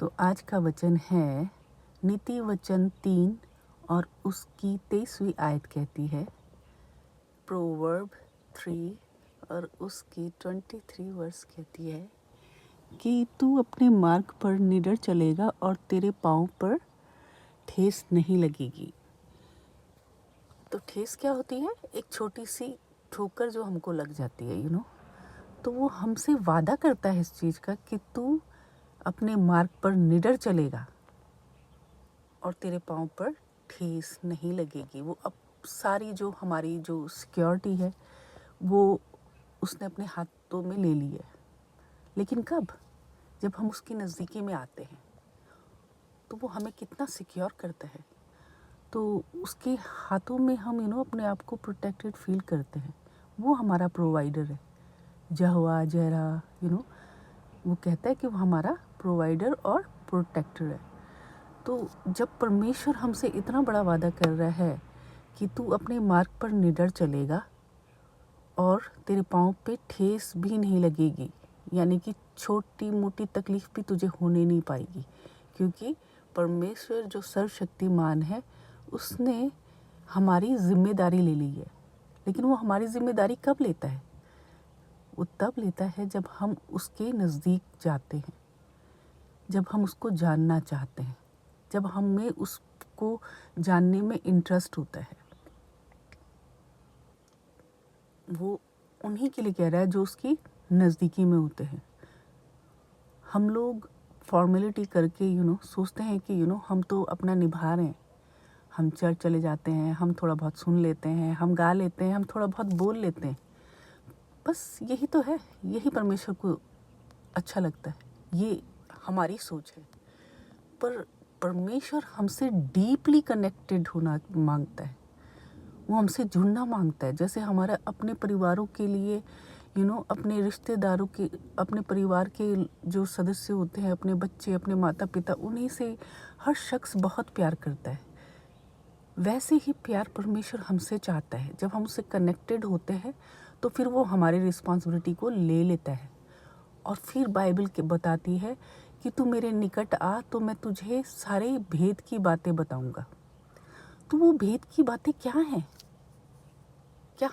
तो आज का वचन है नीति वचन 3 और उसकी 23वीं आयत कहती है, प्रोवर्ब 3 और उसकी 23 वर्स कहती है कि तू अपने मार्ग पर निडर चलेगा और तेरे पाँव पर ठेस नहीं लगेगी। तो ठेस क्या होती है? एक छोटी सी ठोकर जो हमको लग जाती है तो वो हमसे वादा करता है इस चीज़ का कि तू अपने मार्ग पर निडर चलेगा और तेरे पाँव पर ठेस नहीं लगेगी। वो अब सारी जो हमारी जो सिक्योरिटी है वो उसने अपने हाथों में ले ली है। लेकिन कब? जब हम उसकी नज़दीकी में आते हैं तो वो हमें कितना सिक्योर करता है। तो उसके हाथों में हम अपने आप को प्रोटेक्टेड फील करते हैं। वो हमारा प्रोवाइडर है। यहोवा जैरा वो कहता है कि वो हमारा प्रोवाइडर और प्रोटेक्टर है। तो जब परमेश्वर हमसे इतना बड़ा वादा कर रहा है कि तू अपने मार्ग पर निडर चलेगा और तेरे पाँव पे ठेस भी नहीं लगेगी, यानी कि छोटी मोटी तकलीफ भी तुझे होने नहीं पाएगी, क्योंकि परमेश्वर जो सर्वशक्तिमान है उसने हमारी जिम्मेदारी ले ली है। लेकिन वो हमारी जिम्मेदारी कब लेता है? वो तब लेता है जब हम उसके नज़दीक जाते हैं, जब हम उसको जानना चाहते हैं, जब हमें उसको जानने में इंटरेस्ट होता है। वो उन्हीं के लिए कह रहा है जो उसकी नज़दीकी में होते हैं। हम लोग फॉर्मेलिटी करके सोचते हैं कि हम तो अपना निभा रहे हैं। हम चर्च चले जाते हैं, हम थोड़ा बहुत सुन लेते हैं, हम गा लेते हैं, हम थोड़ा बहुत बोल लेते हैं। बस यही तो है, यही परमेश्वर को अच्छा लगता है। ये हमारी सोच है। पर परमेश्वर हमसे डीपली कनेक्टेड होना मांगता है। वो हमसे जुड़ना मांगता है। जैसे हमारे अपने परिवारों के लिए अपने रिश्तेदारों के, अपने परिवार के जो सदस्य होते हैं, अपने बच्चे, अपने माता पिता, उन्हीं से हर शख्स बहुत प्यार करता है। वैसे ही प्यार परमेश्वर हमसे चाहता है। जब हम उससे कनेक्टेड होते हैं तो फिर वो हमारी रिस्पॉन्सिबिलिटी को ले लेता है। और फिर बाइबल के बताती है कि तू मेरे निकट आ तो मैं तुझे सारे भेद की बातें बताऊंगा। तो वो भेद की बातें क्या हैं? क्या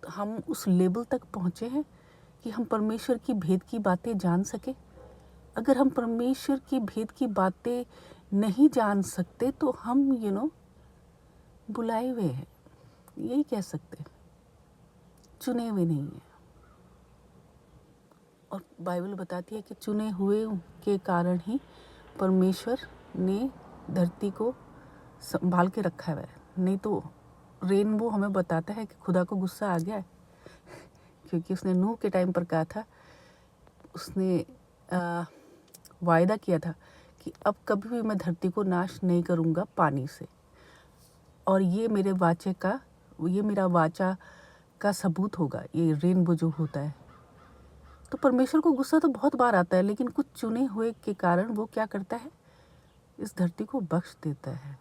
हम उस लेवल तक पहुँचे हैं कि हम परमेश्वर की भेद की बातें जान सके? अगर हम परमेश्वर की भेद की बातें नहीं जान सकते तो हम बुलाए हुए हैं, यही कह सकते हैं, चुने हुए नहीं हैं। और बाइबल बताती है कि चुने हुए के कारण ही परमेश्वर ने धरती को संभाल के रखा हुआ है। नहीं तो रेनबो हमें बताता है कि खुदा को गुस्सा आ गया है, क्योंकि उसने नूह के टाइम पर कहा था, उसने वायदा किया था कि अब कभी भी मैं धरती को नाश नहीं करूँगा पानी से। और ये मेरा वाचा का सबूत होगा, ये रेनबो जो होता है। तो परमेश्वर को गुस्सा तो बहुत बार आता है, लेकिन कुछ चुने हुए के कारण वो क्या करता है? इस धरती को बख्श देता है।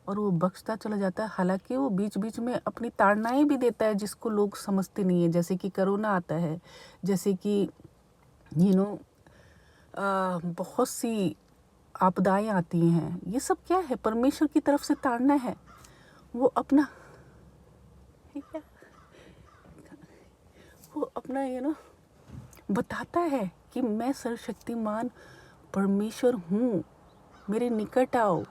और वो बख्शता चला जाता है। हालांकि वो बीच बीच में अपनी ताड़नाएं भी देता है जिसको लोग समझते नहीं है। जैसे कि कोरोना आता है, जैसे कि बहुत सी आपदाएं आती हैं। ये सब क्या है? परमेश्वर की तरफ से ताड़ना है। वो अपना बताता है कि मैं सर्वशक्तिमान परमेश्वर हूँ, मेरे निकट आओ।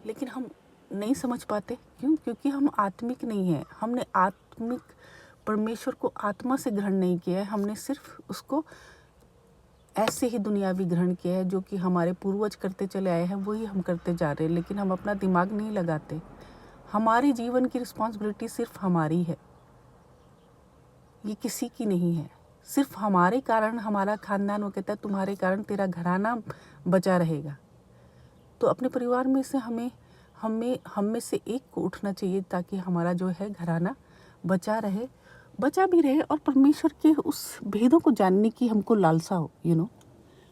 लेकिन हम नहीं समझ पाते। क्यों? क्योंकि हम आत्मिक नहीं हैं। हमने आत्मिक परमेश्वर को आत्मा से ग्रहण नहीं किया है। हमने सिर्फ उसको ऐसे ही दुनियावी ग्रहण किया है, जो कि हमारे पूर्वज करते चले आए हैं, वही हम करते जा रहे हैं। लेकिन हम अपना दिमाग नहीं लगाते। हमारे जीवन की रिस्पॉन्सिबिलिटी सिर्फ हमारी है, ये किसी की नहीं है। सिर्फ हमारे कारण हमारा खानदान, वो कहता है तुम्हारे कारण तेरा घराना बचा रहेगा। तो अपने परिवार में से हम में से एक को उठना चाहिए, ताकि हमारा जो है घराना बचा भी रहे और परमेश्वर के उस भेदों को जानने की हमको लालसा हो।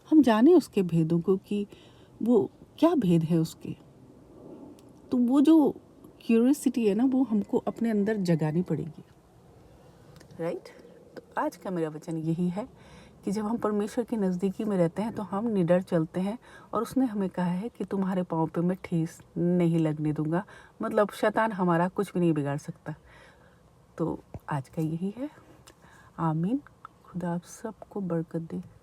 हम जाने उसके भेदों को कि वो क्या भेद है उसके। तो वो जो क्यूरियोसिटी है ना, वो हमको अपने अंदर जगानी पड़ेगी। राइट? तो आज का मेरा वचन यही है कि जब हम परमेश्वर की नज़दीकी में रहते हैं तो हम निडर चलते हैं, और उसने हमें कहा है कि तुम्हारे पाँव पे मैं ठेस नहीं लगने दूंगा, मतलब शैतान हमारा कुछ भी नहीं बिगाड़ सकता। तो आज का यही है। आमीन। खुदा आप सबको बरकत दे।